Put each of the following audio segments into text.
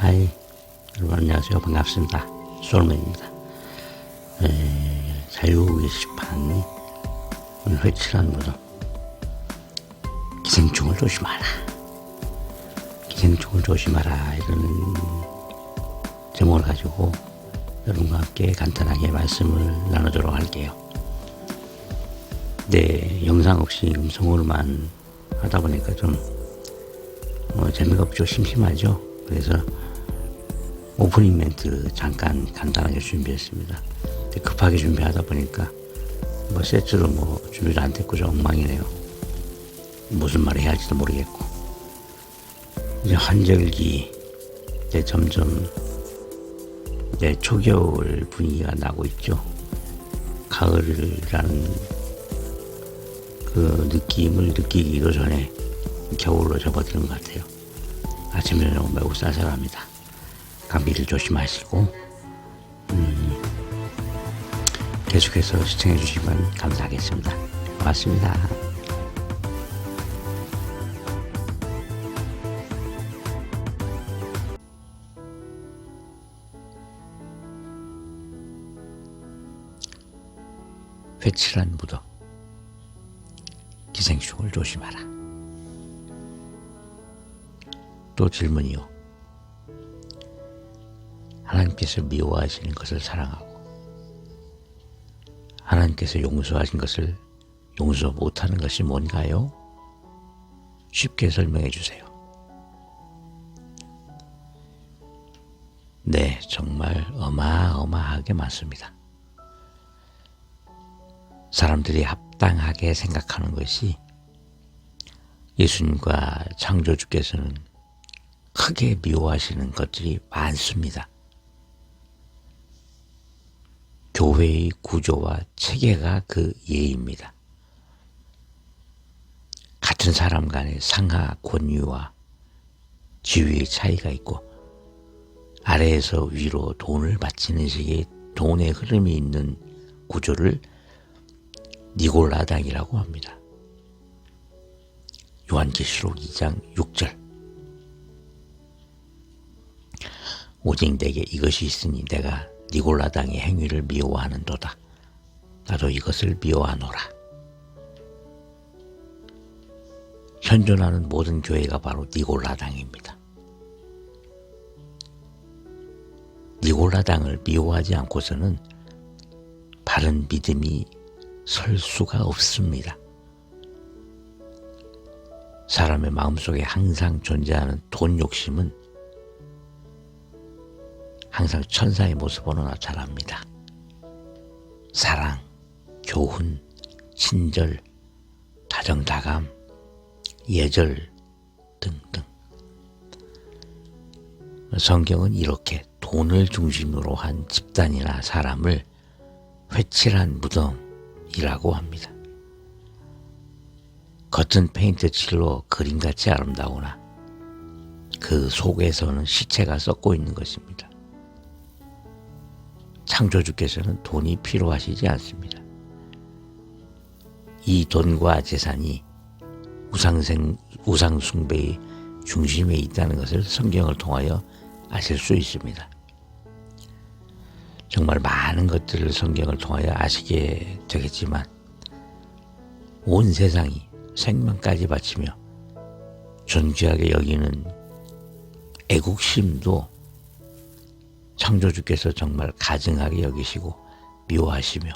하이, 여러분 안녕하세요. 반갑습니다. 솔맨입니다. 자유 게시판 오늘 회칠한 무덤. 기생충을 조심하라. 기생충을 조심하라. 이런 제목을 가지고 여러분과 함께 간단하게 말씀을 나누도록 할게요. 네, 영상 없이 음성으로만 하다 보니까 좀 재미가 없죠. 심심하죠. 그래서 오프닝 멘트 잠깐 간단하게 준비했습니다. 급하게 준비하다 보니까 세트로 준비도 안 됐고 좀 엉망이네요. 무슨 말을 해야 할지도 모르겠고. 이제 환절기 이제 점점 이제 초겨울 분위기가 나고 있죠. 가을이라는 그 느낌을 느끼기도 전에 겨울로 접어드는 것 같아요. 아침 저녁 매우 쌀쌀합니다. 감기를 조심하시고 계속해서 시청해 주시면 감사하겠습니다. 고맙습니다. 회칠한 무덤. 기생충을 조심하라. 또 질문이요. 하나님께서 미워하시는 것을 사랑하고 하나님께서 용서하신 것을 용서 못하는 것이 뭔가요? 쉽게 설명해 주세요. 네, 정말 어마어마하게 많습니다. 사람들이 합당하게 생각하는 것이 예수님과 창조주께서는 크게 미워하시는 것들이 많습니다. 교회의 구조와 체계가 그 예입니다. 같은 사람 간의 상하 권위와 지위의 차이가 있고 아래에서 위로 돈을 바치는 식의 돈의 흐름이 있는 구조를 니골라당이라고 합니다. 요한계시록 2장 6절. 오직 내게 이것이 있으니 내가 니골라당의 행위를 미워하는도다. 나도 이것을 미워하노라. 현존하는 모든 교회가 바로 니골라당입니다. 니골라당을 미워하지 않고서는 바른 믿음이 설 수가 없습니다. 사람의 마음속에 항상 존재하는 돈 욕심은 항상 천사의 모습으로 나타납니다. 사랑, 교훈, 친절, 다정다감, 예절 등등. 성경은 이렇게 돈을 중심으로 한 집단이나 사람을 회칠한 무덤이라고 합니다. 겉은 페인트 칠로 그림같이 아름다우나 그 속에서는 시체가 썩고 있는 것입니다. 창조주께서는 돈이 필요하시지 않습니다. 이 돈과 재산이 우상숭배의 중심에 있다는 것을 성경을 통하여 아실 수 있습니다. 정말 많은 것들을 성경을 통하여 아시게 되겠지만 온 세상이 생명까지 바치며 존귀하게 여기는 애국심도 창조주께서 정말 가증하게 여기시고 미워하시며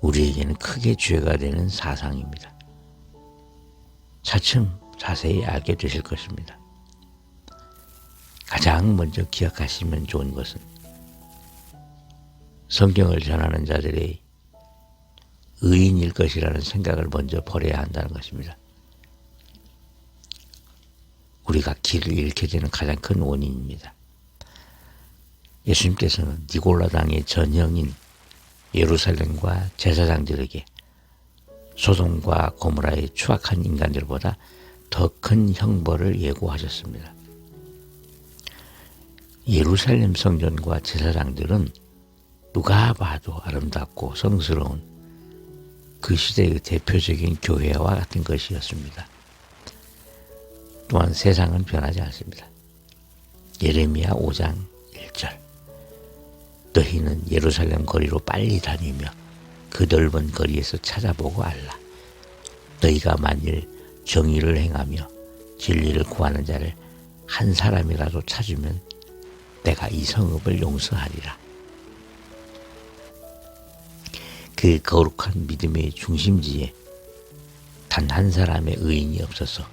우리에게는 크게 죄가 되는 사상입니다. 차츰 자세히 알게 되실 것입니다. 가장 먼저 기억하시면 좋은 것은 성경을 전하는 자들의 의인일 것이라는 생각을 먼저 버려야 한다는 것입니다. 우리가 길을 잃게 되는 가장 큰 원인입니다. 예수님께서는 니골라당의 전형인 예루살렘과 제사장들에게 소돔과 고모라의 추악한 인간들보다 더 큰 형벌을 예고하셨습니다. 예루살렘 성전과 제사장들은 누가 봐도 아름답고 성스러운 그 시대의 대표적인 교회와 같은 것이었습니다. 또한 세상은 변하지 않습니다. 예레미야 5장 1절. 너희는 예루살렘 거리로 빨리 다니며 그 넓은 거리에서 찾아보고 알라. 너희가 만일 정의를 행하며 진리를 구하는 자를 한 사람이라도 찾으면 내가 이 성읍을 용서하리라. 그 거룩한 믿음의 중심지에 단 한 사람의 의인이 없어서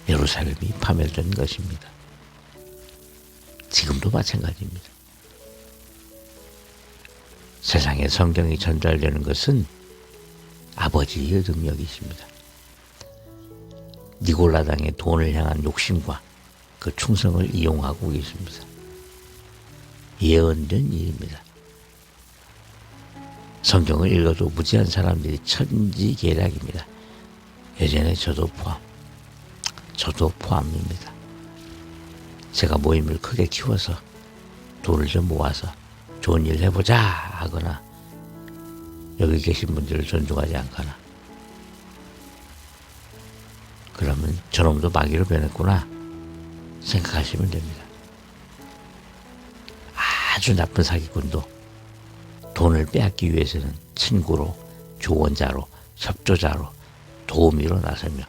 예루살렘이 파멸된 것입니다. 지금도 마찬가지입니다. 세상에 성경이 전달되는 것은 아버지의 능력이십니다. 니골라당의 돈을 향한 욕심과 그 충성을 이용하고 계십니다. 예언된 일입니다. 성경을 읽어도 무지한 사람들이 천지개략입니다. 예전에 저도 포함입니다. 제가 모임을 크게 키워서 돈을 좀 모아서 좋은 일 해보자 하거나 여기 계신 분들을 존중하지 않거나 그러면 저놈도 마귀로 변했구나 생각하시면 됩니다. 아주 나쁜 사기꾼도 돈을 빼앗기 위해서는 친구로, 조언자로, 협조자로, 도우미로 나서며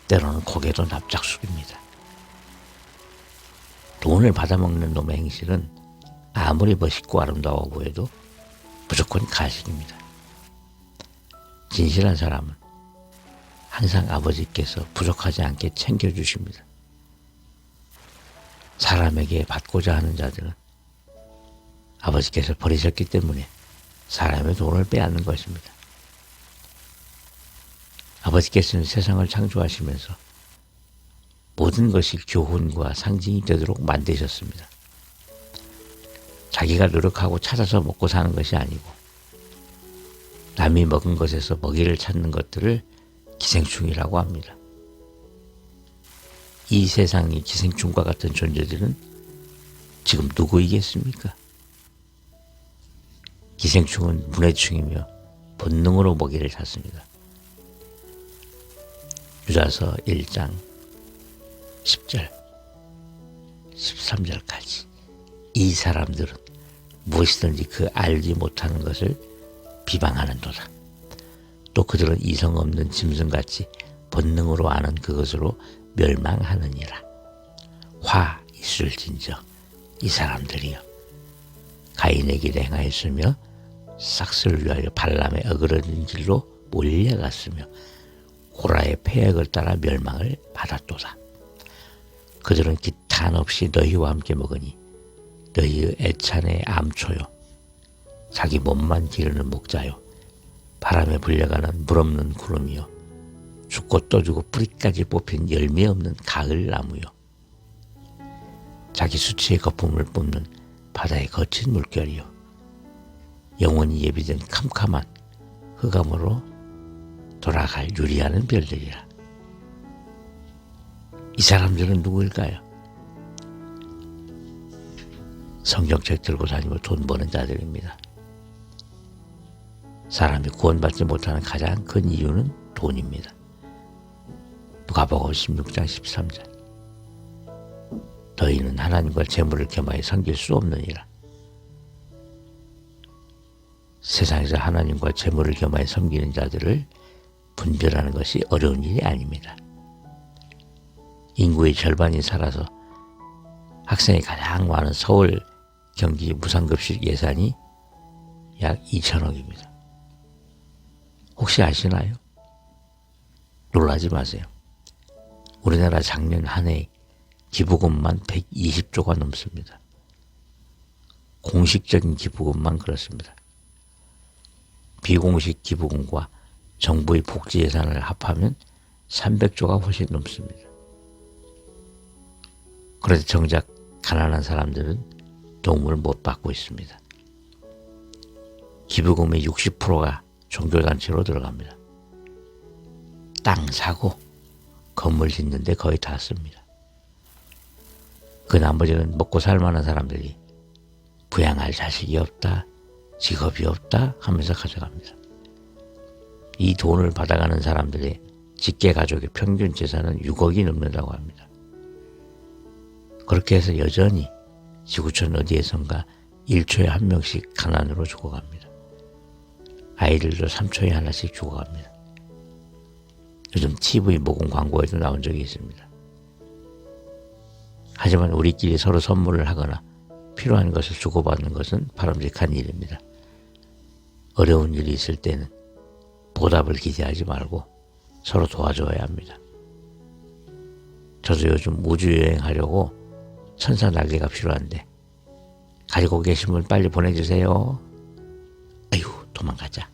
때로는 고개도 납작 숙입니다. 돈을 받아먹는 놈의 행실은 아무리 멋있고 아름다워 보여도 무조건 가식입니다. 진실한 사람은 항상 아버지께서 부족하지 않게 챙겨주십니다. 사람에게 받고자 하는 자들은 아버지께서 버리셨기 때문에 사람의 돈을 빼앗는 것입니다. 아버지께서는 세상을 창조하시면서 모든 것이 교훈과 상징이 되도록 만드셨습니다. 자기가 노력하고 찾아서 먹고 사는 것이 아니고 남이 먹은 것에서 먹이를 찾는 것들을 기생충이라고 합니다. 이 세상이 기생충과 같은 존재들은 지금 누구이겠습니까? 기생충은 문해충이며 본능으로 먹이를 찾습니다. 유다서 1장 10절 13절까지 이 사람들은 무엇이든지 그 알지 못하는 것을 비방하는도다. 또 그들은 이성 없는 짐승같이 본능으로 아는 그것으로 멸망하느니라. 화 있을진저 이 사람들이여 가인의 길에 행하였으며 삭스를 위하여 발람의 어그러진 길로 몰려갔으며 고라의 패역을 따라 멸망을 받았도다. 그들은 기탄 없이 너희와 함께 먹으니 너희의 애찬의 암초요 자기 몸만 기르는 목자요 바람에 불려가는 물없는 구름이요 죽고 또 주고 뿌리까지 뽑힌 열매 없는 가을나무요 자기 수치의 거품을 뿜는 바다의 거친 물결이요 영원히 예비된 캄캄한 흑암으로 돌아갈 유리하는 별들이라. 이 사람들은 누구일까요? 성경책 들고 다니며 돈 버는 자들입니다. 사람이 구원받지 못하는 가장 큰 이유는 돈입니다. 누가복음 16장 13절 너희는 하나님과 재물을 겸하여 섬길 수 없느니라. 세상에서 하나님과 재물을 겸하여 섬기는 자들을 분별하는 것이 어려운 일이 아닙니다. 인구의 절반이 살아서 학생이 가장 많은 서울, 경기 무상급식 예산이 약 2천억입니다. 혹시 아시나요? 놀라지 마세요. 우리나라 작년 한 해 기부금만 120조가 넘습니다. 공식적인 기부금만 그렇습니다. 비공식 기부금과 정부의 복지 예산을 합하면 300조가 훨씬 넘습니다. 그런데 정작 가난한 사람들은 도움을 못 받고 있습니다. 기부금의 60%가 종교단체로 들어갑니다. 땅 사고 건물 짓는 데 거의 다 씁니다. 그 나머지는 먹고 살 만한 사람들이 부양할 자식이 없다, 직업이 없다 하면서 가져갑니다. 이 돈을 받아가는 사람들의 직계 가족의 평균 재산은 6억이 넘는다고 합니다. 그렇게 해서 여전히 지구촌 어디에선가 1초에 한 명씩 가난으로 죽어갑니다. 아이들도 3초에 하나씩 죽어갑니다. 요즘 TV 모금 광고에도 나온 적이 있습니다. 하지만 우리끼리 서로 선물을 하거나 필요한 것을 주고받는 것은 바람직한 일입니다. 어려운 일이 있을 때는 보답을 기대하지 말고 서로 도와줘야 합니다. 저도 요즘 우주여행하려고 천사 날개가 필요한데 가지고 계신 분 빨리 보내주세요. 아이고 도망가자.